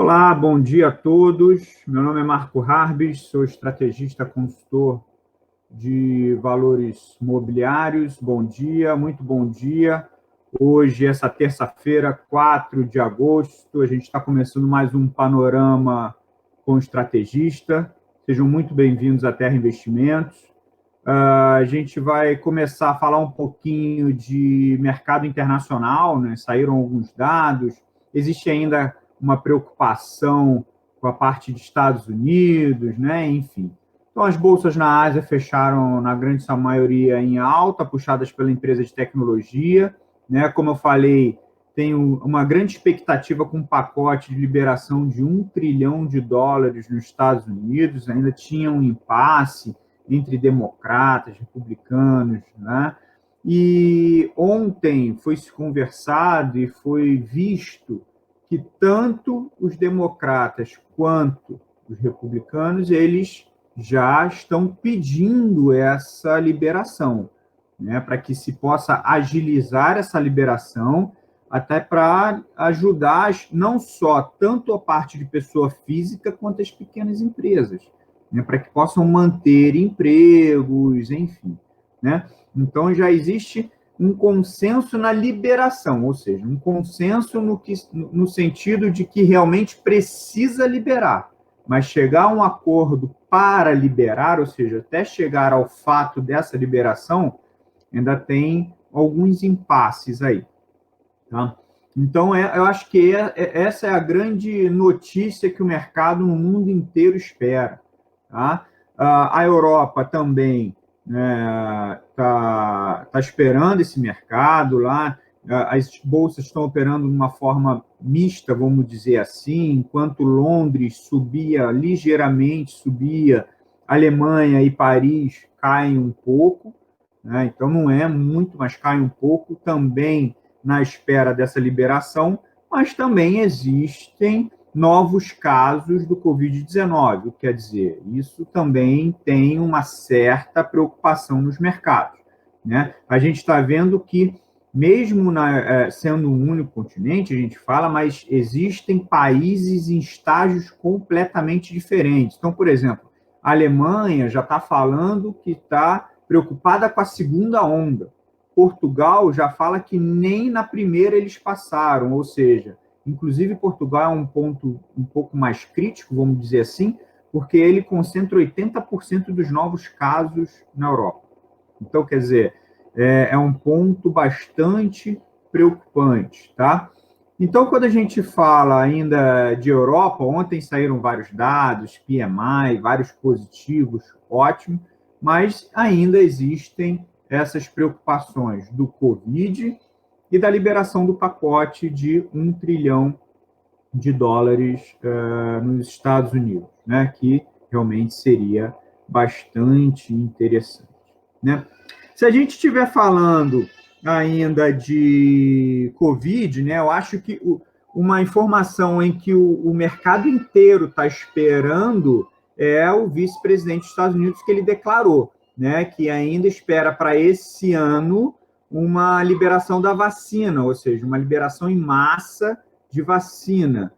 Olá, bom dia a todos. Meu nome é Marco Harbis, sou estrategista consultor de valores mobiliários. Bom dia, muito bom dia. Hoje, essa terça-feira, 4 de agosto, a gente está começando mais um Panorama com o Estrategista. Sejam muito bem-vindos à Terra Investimentos. A gente vai começar a falar um pouquinho de mercado internacional, né? Saíram alguns dados, existe ainda uma preocupação com a parte de Estados Unidos, né? Enfim. Então, as bolsas na Ásia fecharam, na grande sua maioria, em alta, puxadas pela empresa de tecnologia, né? Como eu falei, tem uma grande expectativa com um pacote de liberação de $1 trilhão nos Estados Unidos, ainda tinha um impasse entre democratas, republicanos, né? E ontem foi se conversado e foi visto que tanto os democratas quanto os republicanos, eles já estão pedindo essa liberação, né, para que se possa agilizar essa liberação, até para ajudar não só tanto a parte de pessoa física quanto as pequenas empresas, né, para que possam manter empregos, enfim, né? Então já existe um consenso na liberação, ou seja, um consenso no sentido de que realmente precisa liberar, mas chegar a um acordo para liberar, ou seja, até chegar ao fato dessa liberação, ainda tem alguns impasses aí, tá? Então, eu acho que essa é a grande notícia que o mercado no mundo inteiro espera, tá? A Europa também tá esperando esse mercado lá. As bolsas estão operando de uma forma mista, vamos dizer assim, enquanto Londres subia ligeiramente, Alemanha e Paris caem um pouco, né? Então não é muito, mas cai um pouco, também na espera dessa liberação, mas também existem novos casos do Covid-19, quer dizer, isso também tem uma certa preocupação nos mercados, né? A gente está vendo que, mesmo sendo um único continente, a gente fala, mas existem países em estágios completamente diferentes. Então, por exemplo, a Alemanha já está falando que está preocupada com a segunda onda. Portugal já fala que nem na primeira eles passaram, ou seja, inclusive Portugal é um ponto um pouco mais crítico, vamos dizer assim, porque ele concentra 80% dos novos casos na Europa. Então, quer dizer, é um ponto bastante preocupante, tá? Então, quando a gente fala ainda de Europa, ontem saíram vários dados, PMI, vários positivos, ótimo, mas ainda existem essas preocupações do Covid e da liberação do pacote de $1 trilhão nos Estados Unidos, né, que realmente seria bastante interessante, né? Se a gente estiver falando ainda de Covid, né, eu acho que uma informação em que o mercado inteiro está esperando é o vice-presidente dos Estados Unidos, que ele declarou, né, que ainda espera para esse ano uma liberação da vacina, ou seja, uma liberação em massa de vacina.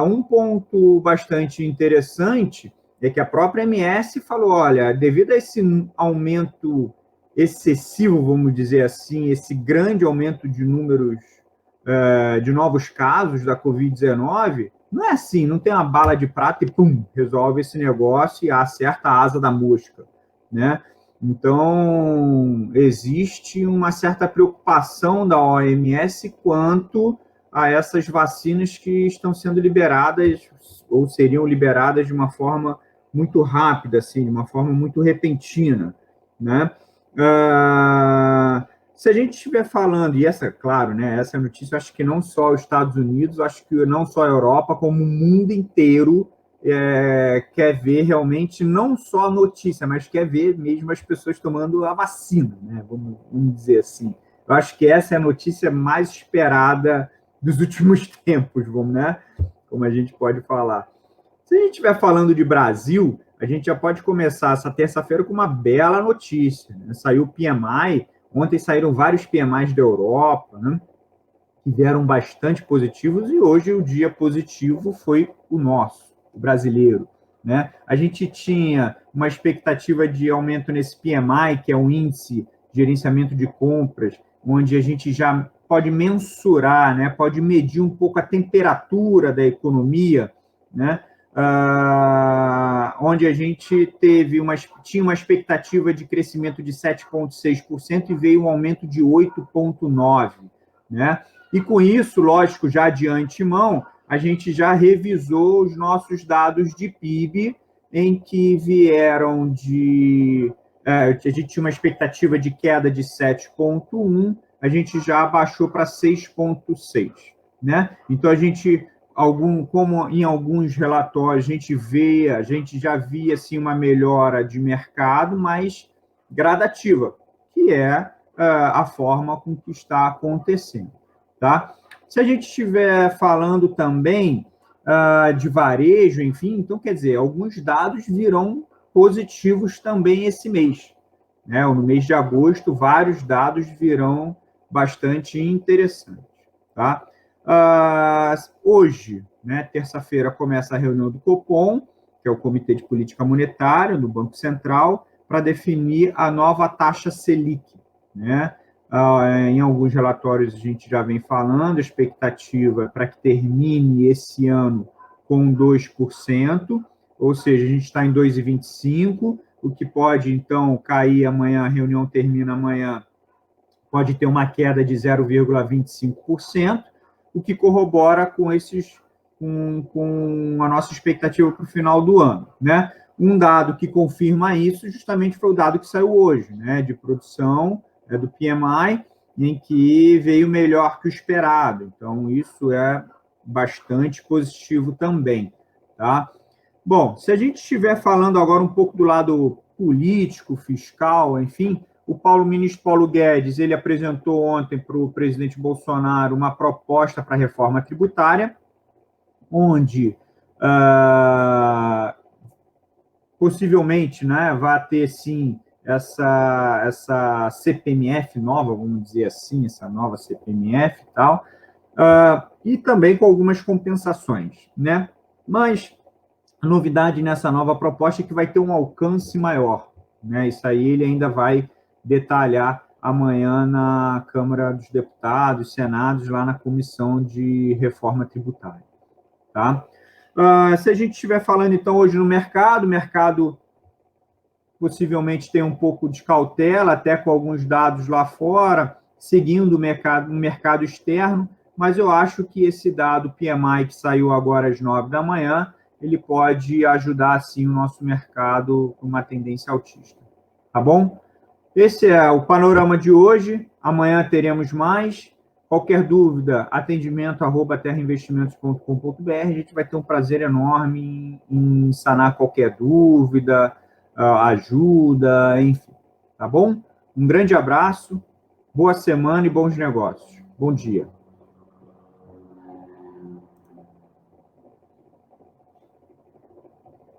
Um ponto bastante interessante é que a própria MS falou, olha, devido a esse aumento excessivo, vamos dizer assim, esse grande aumento de números de novos casos da Covid-19, não é assim, não tem uma bala de prata e pum, resolve esse negócio e acerta a asa da mosca, né? Então, existe uma certa preocupação da OMS quanto a essas vacinas que estão sendo liberadas ou seriam liberadas de uma forma muito rápida, assim, de uma forma muito repentina, né? Se a gente estiver falando, e essa, claro, né, essa notícia, acho que não só os Estados Unidos, acho que não só a Europa, como o mundo inteiro quer ver realmente não só a notícia, mas quer ver mesmo as pessoas tomando a vacina, né? Vamos dizer assim. Eu acho que essa é a notícia mais esperada dos últimos tempos, né? Como a gente pode falar. Se a gente estiver falando de Brasil, a gente já pode começar essa terça-feira com uma bela notícia, né? Saiu o PMI, ontem saíram vários PMIs da Europa, né, que vieram bastante positivos, e hoje o dia positivo foi o nosso, o brasileiro, né? A gente tinha uma expectativa de aumento nesse PMI, que é o índice de gerenciamento de compras, onde a gente já pode mensurar, né? Pode medir um pouco a temperatura da economia, né? Onde a gente tinha uma expectativa de crescimento de 7,6% e veio um aumento de 8,9%, né? E com isso, lógico, já de antemão, a gente já revisou os nossos dados de PIB, em que vieram de... a gente tinha uma expectativa de queda de 7,1%, a gente já abaixou para 6,6%, né? Então, a gente... como em alguns relatórios a gente já via assim, uma melhora de mercado, mas gradativa, que é a forma com que está acontecendo. Tá? Se a gente estiver falando também de varejo, enfim, então quer dizer, alguns dados virão positivos também esse mês, né? No mês de agosto, vários dados virão bastante interessantes. Tá? Hoje, né, terça-feira, começa a reunião do Copom, que é o Comitê de Política Monetária do Banco Central, para definir a nova taxa Selic, né? Em alguns relatórios a gente já vem falando, a expectativa para que termine esse ano com 2%, ou seja, a gente está em 2,25%, o que pode, então, cair amanhã, a reunião termina amanhã, pode ter uma queda de 0,25%, o que corrobora com a nossa expectativa para o final do ano, né? Um dado que confirma isso justamente foi o dado que saiu hoje, né, de produção do PMI, em que veio melhor que o esperado. Então, isso é bastante positivo também, tá? Bom, se a gente estiver falando agora um pouco do lado político, fiscal, enfim, o ministro Paulo Guedes, ele apresentou ontem para o presidente Bolsonaro uma proposta para a reforma tributária, onde possivelmente, né, vai ter, sim, essa CPMF nova, vamos dizer assim, essa nova CPMF e tal, e também com algumas compensações, né? Mas a novidade nessa nova proposta é que vai ter um alcance maior, né? Isso aí ele ainda vai detalhar amanhã na Câmara dos Deputados, Senados, lá na Comissão de Reforma Tributária, tá? Se a gente estiver falando, então, hoje no mercado, o mercado possivelmente tem um pouco de cautela, até com alguns dados lá fora, seguindo o mercado externo, mas eu acho que esse dado PMI que saiu agora às 9 da manhã, ele pode ajudar, sim, o nosso mercado com uma tendência altista. Tá bom? Esse é o panorama de hoje. Amanhã teremos mais. Qualquer dúvida, atendimento@terrainvestimentos.com.br. A gente vai ter um prazer enorme em sanar qualquer dúvida, ajuda, enfim. Tá bom? Um grande abraço, boa semana e bons negócios. Bom dia.